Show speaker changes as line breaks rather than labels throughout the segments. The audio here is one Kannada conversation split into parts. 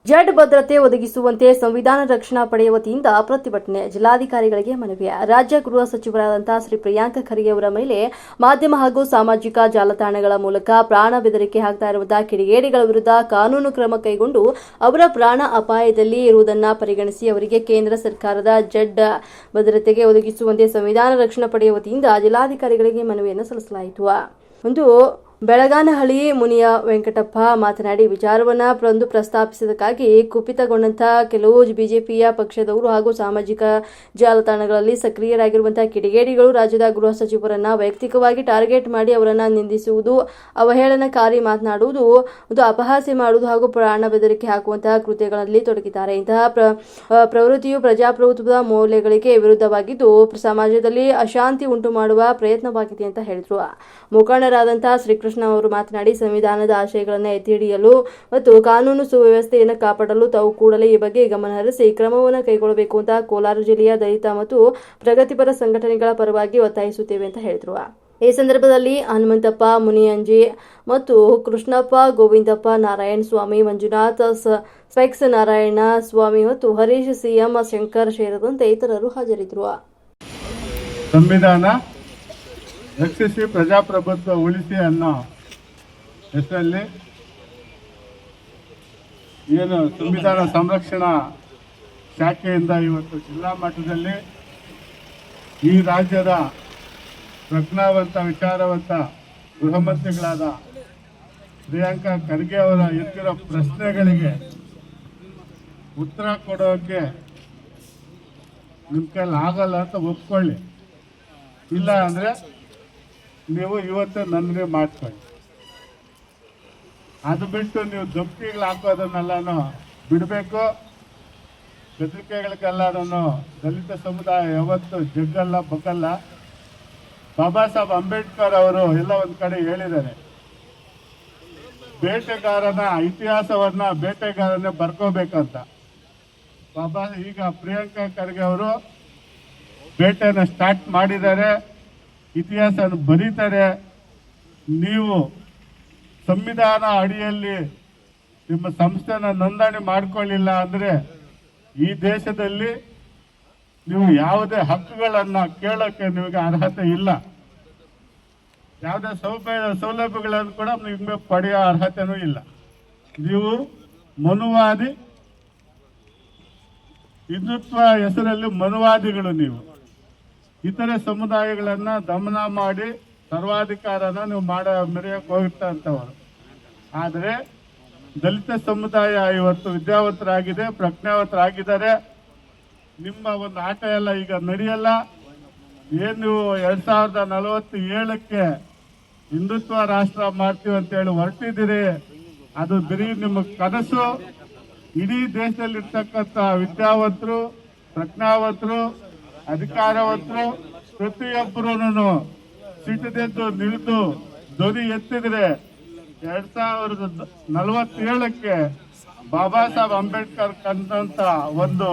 ಜಡ್ ಭದ್ರತೆ ಒದಗಿಸುವಂತೆ ಸಂವಿಧಾನ ರಕ್ಷಣಾ ಪಡೆಯ ವತಿಯಿಂದ ಪ್ರತಿಭಟನೆ. ಜಿಲ್ಲಾಧಿಕಾರಿಗಳಿಗೆ ಮನವಿ. ರಾಜ್ಯ ಗೃಹ ಸಚಿವರಾದಂತಹ ಶ್ರೀ ಪ್ರಿಯಾಂಕ ಖರ್ಗೆ ಅವರ ಮೇಲೆ ಮಾಧ್ಯಮ ಹಾಗೂ ಸಾಮಾಜಿಕ ಜಾಲತಾಣಗಳ ಮೂಲಕ ಪ್ರಾಣ ಬೆದರಿಕೆ ಹಾಕ್ತಾ ಇರುವಂತಹ ಕಿಡಿಗೇಡಿಗಳ ವಿರುದ್ಧ ಕಾನೂನು ಕ್ರಮ ಕೈಗೊಂಡು ಅವರ ಪ್ರಾಣ ಅಪಾಯದಲ್ಲಿ ಇರುವುದನ್ನು ಪರಿಗಣಿಸಿ ಅವರಿಗೆ ಕೇಂದ್ರ ಸರ್ಕಾರದ ಜಡ್ ಭದ್ರತೆಗೆ ಒದಗಿಸುವಂತೆ ಸಂವಿಧಾನ ರಕ್ಷಣಾ ಪಡೆಯ ವತಿಯಿಂದ ಜಿಲ್ಲಾಧಿಕಾರಿಗಳಿಗೆ ಮನವಿಯನ್ನು ಸಲ್ಲಿಸಲಾಯಿತು. ಬೆಳಗಾನಹಳ್ಳಿ ಮುನಿಯ ವೆಂಕಟಪ್ಪ ಮಾತನಾಡಿ, ವಿಚಾರವನ್ನು ಪ್ರಸ್ತಾಪಿಸಿದ್ದಕ್ಕಾಗಿ ಕುಪಿತಗೊಂಡಂತಹ ಕೆಲವು ಬಿಜೆಪಿಯ ಪಕ್ಷದವರು ಹಾಗೂ ಸಾಮಾಜಿಕ ಜಾಲತಾಣಗಳಲ್ಲಿ ಸಕ್ರಿಯರಾಗಿರುವಂತಹ ಕಿಡಿಗೇಡಿಗಳು ರಾಜ್ಯದ ಗೃಹ ಸಚಿವರನ್ನ ವೈಯಕ್ತಿಕವಾಗಿ ಟಾರ್ಗೆಟ್ ಮಾಡಿ ಅವರನ್ನ ನಿಂದಿಸುವುದು, ಅವಹೇಳನಕಾರಿ ಮಾತನಾಡುವುದು, ಅಪಹಾಸ್ಯ ಮಾಡುವುದು ಹಾಗೂ ಪ್ರಾಣ ಬೆದರಿಕೆ ಹಾಕುವಂತಹ ಕೃತ್ಯಗಳಲ್ಲಿ ತೊಡಗಿದ್ದಾರೆ. ಇಂತಹ ಪ್ರವೃತ್ತಿಯು ಪ್ರಜಾಪ್ರಭುತ್ವದ ಮೌಲ್ಯಗಳಿಗೆ ವಿರುದ್ಧವಾಗಿದ್ದು ಸಮಾಜದಲ್ಲಿ ಅಶಾಂತಿ ಉಂಟು ಮಾಡುವ ಪ್ರಯತ್ನವಾಗಿದೆ ಅಂತ ಹೇಳಿದರು. ಮುಖಂಡರಾದಂತಹ ಶ್ರೀಕೃಷ್ಣ ಅವರು ಮಾತನಾಡಿ, ಸಂವಿಧಾನದ ಆಶಯಗಳನ್ನು ಎತ್ತಿ ಹಿಡಿಯಲು ಮತ್ತು ಕಾನೂನು ಸುವ್ಯವಸ್ಥೆಯನ್ನು ಕಾಪಾಡಲು ತಾವು ಕೂಡಲೇ ಈ ಬಗ್ಗೆ ಗಮನಹರಿಸಿ ಕ್ರಮವನ್ನು ಕೈಗೊಳ್ಳಬೇಕು ಅಂತ ಕೋಲಾರ ಜಿಲ್ಲೆಯ ದಲಿತ ಮತ್ತು ಪ್ರಗತಿಪರ ಸಂಘಟನೆಗಳ ಪರವಾಗಿ ಒತ್ತಾಯಿಸುತ್ತೇವೆ ಅಂತ ಹೇಳಿದರು. ಈ ಸಂದರ್ಭದಲ್ಲಿ ಹನುಮಂತಪ್ಪ ಮುನಿಯಂಜಿ ಮತ್ತು ಕೃಷ್ಣಪ್ಪ, ಗೋವಿಂದಪ್ಪ, ನಾರಾಯಣ ಸ್ವಾಮಿ, ಮಂಜುನಾಥ್, ಸ್ಪೆಕ್ಸ್ ನಾರಾಯಣ ಸ್ವಾಮಿ ಮತ್ತು ಹರೀಶ್, ಸಿಎಂ ಶಂಕರ್ ಸೇರಿದಂತೆ ಇತರರು ಹಾಜರಿದ್ದರು.
ಸಂವಿಧಾನ ರಕ್ಷಿಸಿ ಪ್ರಜಾಪ್ರಭುತ್ವ ಉಳಿಸಿ ಅನ್ನೋ ಹೆಸರಲ್ಲಿ ಏನು ಸಂವಿಧಾನ ಸಂರಕ್ಷಣಾ ಶಾಖೆಯಿಂದ ಇವತ್ತು ಜಿಲ್ಲಾ ಮಟ್ಟದಲ್ಲಿ ಈ ರಾಜ್ಯದ ಪ್ರಜ್ಞಾವಂತ ವಿಚಾರವಂತ ಗೃಹ ಮಂತ್ರಿಗಳಾದ ಪ್ರಿಯಾಂಕ ಖರ್ಗೆ ಅವರ ಎತ್ತಿರೋ ಪ್ರಶ್ನೆಗಳಿಗೆ ಉತ್ತರ ಕೊಡೋಕ್ಕೆ ನಿಮ್ಮ ಕೈಲಿ ಆಗಲ್ಲ ಅಂತ ಒಪ್ಕೊಳ್ಳಿ. ಇಲ್ಲ ಅಂದರೆ ನೀವು ಇವತ್ತೇ ನನಗೆ ಮಾಡ್ಕೊಳ್ಳಿ. ಅದು ಬಿಟ್ಟು ನೀವು ಧಮಕಿಗಳು ಹಾಕೋದನ್ನೆಲ್ಲನೂ ಬಿಡಬೇಕು. ಬೆದರಿಕೆಗಳಿಗೆಲ್ಲನೂ ದಲಿತ ಸಮುದಾಯ ಯಾವತ್ತು ಜಗ್ಗಲ್ಲ ಬಗ್ಗಲ್ಲ. ಬಾಬಾ ಸಾಹೇಬ್ ಅಂಬೇಡ್ಕರ್ ಅವರು ಎಲ್ಲ ಒಂದು ಕಡೆ ಹೇಳಿದ್ದಾರೆ, ಬೇಟೆಗಾರನ ಇತಿಹಾಸವನ್ನ ಬೇಟೆಗಾರನೇ ಬರ್ಕೋಬೇಕಂತ. ಈಗ ಪ್ರಿಯಾಂಕ ಖರ್ಗೆ ಅವರು ಬೇಟೆನ ಸ್ಟಾರ್ಟ್ ಮಾಡಿದ್ದಾರೆ, ಇತಿಹಾಸ ಬರೀತಾರೆ. ನೀವು ಸಂವಿಧಾನ ಅಡಿಯಲ್ಲಿ ನಿಮ್ಮ ಸಂಸ್ಥೆನ ನೋಂದಣಿ ಮಾಡಿಕೊಳ್ಳಿಲ್ಲ ಅಂದರೆ ಈ ದೇಶದಲ್ಲಿ ನೀವು ಯಾವುದೇ ಹಕ್ಕುಗಳನ್ನು ಕೇಳೋಕ್ಕೆ ನಿಮಗೆ ಅರ್ಹತೆ ಇಲ್ಲ. ಯಾವುದೇ ಸೌಲಭ್ಯಗಳನ್ನು ಕೂಡ ನಿಮಗೆ ಪಡೆಯೋ ಅರ್ಹತೆನೂ ಇಲ್ಲ. ನೀವು ಮನುವಾದಿ, ಹಿಂದುತ್ವ ಹೆಸರಲ್ಲಿ ಮನುವಾದಿಗಳು. ನೀವು ಇತರೆ ಸಮುದಾಯಗಳನ್ನು ದಮನ ಮಾಡಿ ಸರ್ವಾಧಿಕಾರನ ನೀವು ಮೆರೆಯಕ್ಕೆ ಹೋಗಿರ್ತಂಥವರು. ಆದರೆ ದಲಿತ ಸಮುದಾಯ ಇವತ್ತು ವಿದ್ಯಾವಂತರಾಗಿದೆ, ಪ್ರಜ್ಞಾವಂತರಾಗಿದ್ದಾರೆ. ನಿಮ್ಮ ಒಂದು ಆಟ ಎಲ್ಲ ಈಗ ನಡೆಯಲ್ಲ. ಏನು ನೀವು 2047ಕ್ಕೆ ಹಿಂದುತ್ವ ರಾಷ್ಟ್ರ ಮಾಡ್ತೀವಿ ಅಂತೇಳಿ ಹೊರಟಿದ್ದೀರಿ, ಅದು ಬರೀ ನಿಮ್ಮ ಕನಸು. ಇಡೀ ದೇಶದಲ್ಲಿರ್ತಕ್ಕಂಥ ವಿದ್ಯಾವಂತರು, ಪ್ರಜ್ಞಾವಂತರು, ಅಧಿಕಾರವಂತರು ಪ್ರತಿಯೊಬ್ಬರೂ ಸಿಟ್ಟಿದೆದ್ದು ನಿಲ್ದು ಧ್ವನಿ ಎತ್ತಿದ್ರೆ 2047ಕ್ಕೆ ಬಾಬಾ ಸಾಹೇಬ್ ಅಂಬೇಡ್ಕರ್ ಕಂಡಂತ ಒಂದು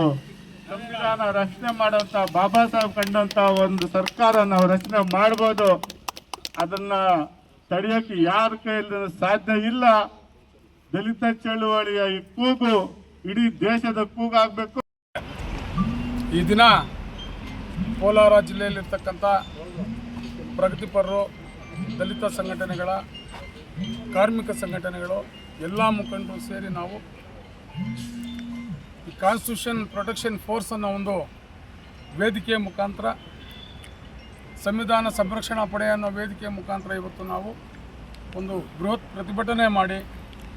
ಸಂವಿಧಾನ ರಚನೆ ಮಾಡೋಂಥ, ಬಾಬಾ ಸಾಹೇಬ್ ಕಂಡಂತ ಒಂದು ಸರ್ಕಾರ ನಾವು ರಚನೆ ಮಾಡ್ಬೋದು. ಅದನ್ನ ತಡೆಯೋಕೆ ಯಾರ ಕೈಯಲ್ಲಿ ಸಾಧ್ಯ ಇಲ್ಲ. ದಲಿತ ಚಳುವಳಿಯ ಈ ಕೂಗು ಇಡೀ ದೇಶದ ಕೂಗಾಗಬೇಕು.
ಈ ದಿನ ಕೋಲಾರ ಜಿಲ್ಲೆಯಲ್ಲಿರ್ತಕ್ಕಂಥ ಪ್ರಗತಿಪರರು, ದಲಿತ ಸಂಘಟನೆಗಳ, ಕಾರ್ಮಿಕ ಸಂಘಟನೆಗಳು ಎಲ್ಲ ಮುಖಂಡರು ಸೇರಿ ನಾವು ಈ ಕಾನ್ಸ್ಟಿಟ್ಯೂಷನ್ ಪ್ರೊಟೆಕ್ಷನ್ ಫೋರ್ಸ್ ಅನ್ನೋ ಒಂದು ವೇದಿಕೆಯ ಮುಖಾಂತರ, ಸಂವಿಧಾನ ಸಂರಕ್ಷಣಾ ಪಡೆ ಅನ್ನೋ ವೇದಿಕೆಯ ಮುಖಾಂತರ ಇವತ್ತು ನಾವು ಒಂದು ಬೃಹತ್ ಪ್ರತಿಭಟನೆ ಮಾಡಿ,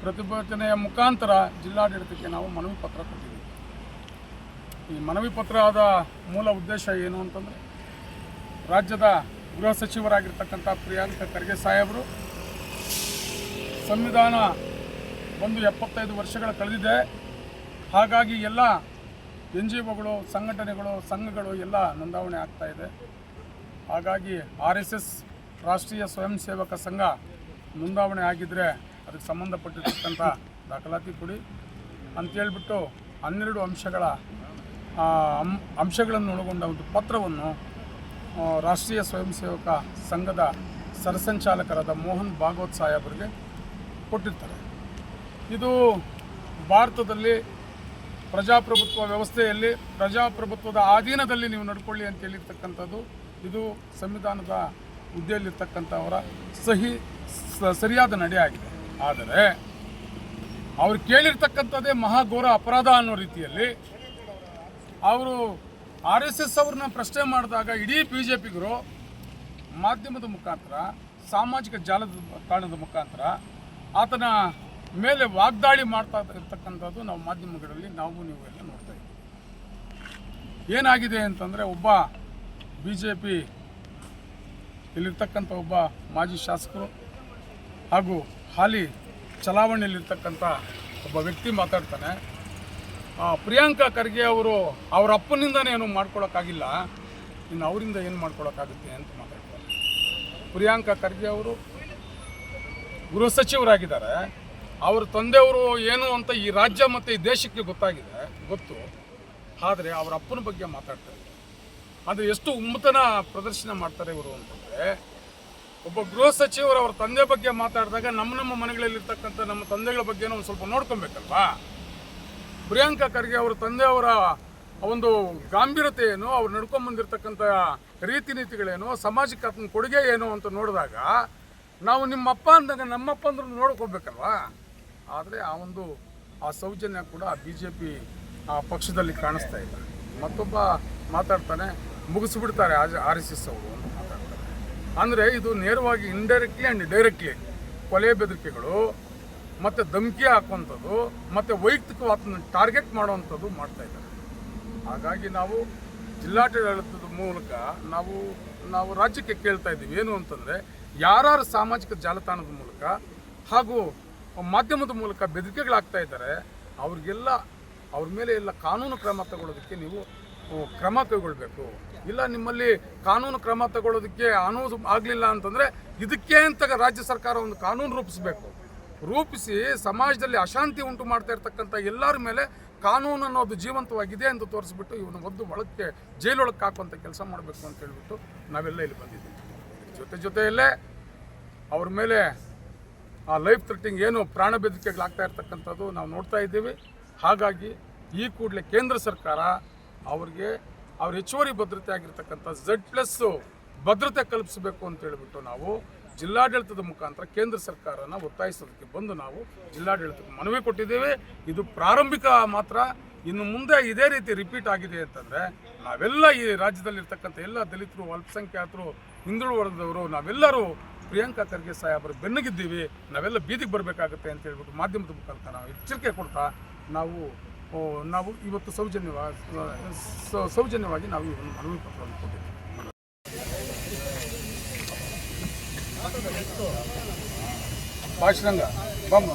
ಪ್ರತಿಭಟನೆಯ ಮುಖಾಂತರ ಜಿಲ್ಲಾಡಳಿತಕ್ಕೆ ನಾವು ಮನವಿ ಪತ್ರ ಕೊಟ್ಟಿದ್ದೀವಿ. ಈ ಮನವಿ ಪತ್ರದ ಮೂಲ ಉದ್ದೇಶ ಏನು ಅಂತಂದರೆ, ರಾಜ್ಯದ ಗೃಹ ಸಚಿವರಾಗಿರ್ತಕ್ಕಂಥ ಪ್ರಿಯಾಂಕ ಖರ್ಗೆ ಸಾಹೇಬರು ಸಂವಿಧಾನ 75 ವರ್ಷಗಳ ಕಳೆದಿದೆ. ಹಾಗಾಗಿ ಎಲ್ಲ NGOಗಳು, ಸಂಘಟನೆಗಳು, ಸಂಘಗಳು ಎಲ್ಲ ನೋಂದಾವಣೆ ಆಗ್ತಾ ಇದೆ. ಹಾಗಾಗಿ RSS ರಾಷ್ಟ್ರೀಯ ಸ್ವಯಂ ಸೇವಕ ಸಂಘ ನೋಂದಾವಣೆ ಆಗಿದ್ದರೆ ಅದಕ್ಕೆ ಸಂಬಂಧಪಟ್ಟಿರ್ತಕ್ಕಂಥ ದಾಖಲಾತಿ ಕೊಡಿ ಅಂತೇಳ್ಬಿಟ್ಟು 12 ಅಂಶಗಳನ್ನು ಒಳಗೊಂಡ ಒಂದು ಪತ್ರವನ್ನು ರಾಷ್ಟ್ರೀಯ ಸ್ವಯಂ ಸೇವಕ ಸಂಘದ ಸರಸಂಚಾಲಕರಾದ ಮೋಹನ್ ಭಾಗವತ್ ಸಾಹೇಬರಿಗೆ ಕೊಟ್ಟಿರ್ತಾರೆ. ಇದು ಭಾರತದಲ್ಲಿ ಪ್ರಜಾಪ್ರಭುತ್ವ ವ್ಯವಸ್ಥೆಯಲ್ಲಿ ಪ್ರಜಾಪ್ರಭುತ್ವದ ಅಧೀನದಲ್ಲಿ ನೀವು ನಡ್ಕೊಳ್ಳಿ ಅಂತ ಹೇಳಿರ್ತಕ್ಕಂಥದ್ದು ಇದು ಸಂವಿಧಾನದ ಹುದ್ದೆಯಲ್ಲಿರ್ತಕ್ಕಂಥವರ ಸರಿಯಾದ ನಡೆ ಆಗಿದೆ. ಆದರೆ ಅವ್ರು ಕೇಳಿರ್ತಕ್ಕಂಥದ್ದೇ ಮಹಾಘೋರ ಅಪರಾಧ ಅನ್ನೋ ರೀತಿಯಲ್ಲಿ ಅವರು RSS ಅವ್ರನ್ನ ಪ್ರಶ್ನೆ ಮಾಡಿದಾಗ ಇಡೀ BJPಗರು ಮಾಧ್ಯಮದ ಮುಖಾಂತರ ಸಾಮಾಜಿಕ ಜಾಲತಾಣದ ಮುಖಾಂತರ ಆತನ ಮೇಲೆ ವಾಗ್ದಾಳಿ ಮಾಡ್ತಾ ಇರ್ತಕ್ಕಂಥದ್ದು ನಾವು ಮಾಧ್ಯಮಗಳಲ್ಲಿ ನಾವು ನೀವು ಎಲ್ಲ ನೋಡ್ತಾ ಇದ್ದೀವಿ. ಏನಾಗಿದೆ ಅಂತಂದರೆ ಒಬ್ಬ BJP ಇಲ್ಲಿರ್ತಕ್ಕಂಥ ಒಬ್ಬ ಮಾಜಿ ಶಾಸಕರು ಹಾಗೂ ಹಾಲಿ ಚಲಾವಣೆಯಲ್ಲಿರ್ತಕ್ಕಂಥ ಒಬ್ಬ ವ್ಯಕ್ತಿ ಮಾತಾಡ್ತಾನೆ, ಪ್ರಿಯಾಂಕಾ ಖರ್ಗೆ ಅವರು ಅವ್ರ ಅಪ್ಪನಿಂದನೇ ಏನು ಮಾಡ್ಕೊಳಕ್ಕಾಗಿಲ್ಲ, ಇನ್ನು ಅವರಿಂದ ಏನು ಮಾಡ್ಕೊಳಕ್ಕಾಗುತ್ತೆ ಅಂತ ಮಾತಾಡ್ತಾರೆ. ಪ್ರಿಯಾಂಕಾ ಖರ್ಗೆ ಅವರು ಗೃಹ ಸಚಿವರಾಗಿದ್ದಾರೆ. ಅವ್ರ ತಂದೆಯವರು ಏನು ಅಂತ ಈ ರಾಜ್ಯ ಮತ್ತು ಈ ದೇಶಕ್ಕೆ ಗೊತ್ತು. ಆದರೆ ಅವರ ಅಪ್ಪನ ಬಗ್ಗೆ ಮಾತಾಡ್ತಾರೆ. ಆದರೆ ಎಷ್ಟು ಉಮ್ಮತನ ಪ್ರದರ್ಶನ ಮಾಡ್ತಾರೆ ಇವರು ಅಂತಂದರೆ, ಒಬ್ಬ ಗೃಹ ಸಚಿವರು ಅವ್ರ ತಂದೆ ಬಗ್ಗೆ ಮಾತಾಡಿದಾಗ ನಮ್ಮ ಮನೆಗಳಲ್ಲಿರ್ತಕ್ಕಂಥ ನಮ್ಮ ತಂದೆಗಳ ಬಗ್ಗೆನೂ ಒಂದು ಸ್ವಲ್ಪ ನೋಡ್ಕೊಬೇಕಲ್ವಾ. ಪ್ರಿಯಾಂಕಾ ಖರ್ಗೆ ಅವರ ತಂದೆಯವರ ಒಂದು ಗಾಂಭೀರ್ಯತೆ ಏನು, ಅವ್ರು ನಡ್ಕೊಂಡ್ಬಂದಿರ್ತಕ್ಕಂಥ ರೀತಿ ನೀತಿಗಳೇನು, ಸಮಾಜಕ್ಕೆ ಅದನ್ನ ಕೊಡುಗೆ ಏನು ಅಂತ ನೋಡಿದಾಗ ನಾವು ನಿಮ್ಮಪ್ಪ ಅಂದಾಗ ನಮ್ಮಪ್ಪ ಅಂದ್ರೂ ನೋಡ್ಕೋಬೇಕಲ್ವಾ. ಆದರೆ ಆ ಸೌಜನ್ಯ ಕೂಡ BJP ಪಕ್ಷದಲ್ಲಿ ಕಾಣಿಸ್ತಾ ಇಲ್ಲ. ಮತ್ತೊಬ್ಬ ಮಾತಾಡ್ತಾನೆ, ಮುಗಿಸ್ಬಿಡ್ತಾರೆ RSS ಅವರು ಅಂತ ಮಾತಾಡ್ತಾರೆ. ಅಂದರೆ ಇದು ನೇರವಾಗಿ ಇಂಡೈರೆಕ್ಟ್ಲಿ ಆ್ಯಂಡ್ ಡೈರೆಕ್ಟ್ಲಿ ಕೊಲೆ ಬೆದರಿಕೆಗಳು ಮತ್ತು ಧಮಕಿ ಹಾಕುವಂಥದ್ದು ಮತ್ತು ವೈಯಕ್ತಿಕವಾದ ಟಾರ್ಗೆಟ್ ಮಾಡುವಂಥದ್ದು ಮಾಡ್ತಾ ಇದ್ದಾರೆ. ಹಾಗಾಗಿ ನಾವು ಜಿಲ್ಲಾಡಳಿತದ ಮೂಲಕ ನಾವು ರಾಜ್ಯಕ್ಕೆ ಕೇಳ್ತಾ ಇದ್ದೀವಿ ಏನು ಅಂತಂದರೆ, ಯಾರು ಸಾಮಾಜಿಕ ಜಾಲತಾಣದ ಮೂಲಕ ಹಾಗೂ ಮಾಧ್ಯಮದ ಮೂಲಕ ಬೆದರಿಕೆಗಳಾಗ್ತಾ ಇದ್ದಾರೆ ಅವ್ರಿಗೆಲ್ಲ ಅವ್ರ ಮೇಲೆ ಎಲ್ಲ ಕಾನೂನು ಕ್ರಮ ತಗೊಳ್ಳೋದಕ್ಕೆ ನೀವು ಕ್ರಮ ಕೈಗೊಳ್ಳಬೇಕು. ಇಲ್ಲ ನಿಮ್ಮಲ್ಲಿ ಕಾನೂನು ಕ್ರಮ ತಗೊಳ್ಳೋದಕ್ಕೆ ಅನುವು ಆಗಲಿಲ್ಲ ಅಂತಂದರೆ ಇದಕ್ಕೆ ಅಂತ ರಾಜ್ಯ ಸರ್ಕಾರ ಒಂದು ಕಾನೂನು ರೂಪಿಸಿ ಸಮಾಜದಲ್ಲಿ ಅಶಾಂತಿ ಉಂಟು ಮಾಡ್ತಾ ಇರ್ತಕ್ಕಂಥ ಎಲ್ಲರ ಮೇಲೆ ಕಾನೂನು ಅನ್ನೋದು ಜೀವಂತವಾಗಿದೆ ಅಂತ ತೋರಿಸ್ಬಿಟ್ಟು ಇವನು ಒದ್ದು ಜೈಲೊಳಗೆ ಹಾಕುವಂಥ ಕೆಲಸ ಮಾಡಬೇಕು ಅಂತ ಹೇಳ್ಬಿಟ್ಟು ನಾವೆಲ್ಲ ಇಲ್ಲಿ ಬಂದಿದ್ದೀವಿ. ಜೊತೆಯಲ್ಲೇ ಅವ್ರ ಮೇಲೆ ಲೈಫ್ ಥ್ರೆಟಿಂಗ್ ಏನು ಪ್ರಾಣ ಬೆದರಿಕೆಗಳಾಗ್ತಾ ಇರ್ತಕ್ಕಂಥದ್ದು ನಾವು ನೋಡ್ತಾ ಇದ್ದೀವಿ. ಹಾಗಾಗಿ ಈ ಕೂಡಲೇ ಕೇಂದ್ರ ಸರ್ಕಾರ ಅವ್ರಿಗೆ ಅವ್ರ ಹೆಚ್ಚುವರಿ ಭದ್ರತೆ ಆಗಿರ್ತಕ್ಕಂಥ Z+ ಭದ್ರತೆ ಕಲ್ಪಿಸಬೇಕು ಅಂತ ಹೇಳಿಬಿಟ್ಟು ನಾವು ಜಿಲ್ಲಾಡಳಿತದ ಮುಖಾಂತರ ಕೇಂದ್ರ ಸರ್ಕಾರನ ಒತ್ತಾಯಿಸೋದಕ್ಕೆ ಬಂದು ನಾವು ಜಿಲ್ಲಾಡಳಿತಕ್ಕೆ ಮನವಿ ಕೊಟ್ಟಿದ್ದೇವೆ. ಇದು ಪ್ರಾರಂಭಿಕ ಮಾತ್ರ. ಇನ್ನು ಮುಂದೆ ಇದೇ ರೀತಿ ರಿಪೀಟ್ ಆಗಿದೆ ಅಂತಂದರೆ ನಾವೆಲ್ಲ ಈ ರಾಜ್ಯದಲ್ಲಿರ್ತಕ್ಕಂಥ ಎಲ್ಲ ದಲಿತರು, ಅಲ್ಪಸಂಖ್ಯಾತರು, ಹಿಂದುಳಿದ ವರ್ಗದವರು ನಾವೆಲ್ಲರೂ ಪ್ರಿಯಾಂಕಾ ಖರ್ಗೆ ಸಾಹೇಬರ ಬೆನ್ನಿಗಿದ್ದೀವಿ, ನಾವೆಲ್ಲ ಬೀದಿಗೆ ಬರಬೇಕಾಗುತ್ತೆ ಅಂತ ಹೇಳ್ಬಿಟ್ಟು ಮಾಧ್ಯಮದ ಮುಖಾಂತರ ನಾವು ಎಚ್ಚರಿಕೆ ಕೊಡ್ತಾ ನಾವು ಇವತ್ತು ಸೌಜನ್ಯವಾಗಿ ನಾವು ಈ ಒಂದು ಮನವಿ ಪತ್ರವನ್ನು ಕೊಟ್ಟಿದ್ದೀವಿ. ಭಾಷಣಂಗ ಬಮ್ಮ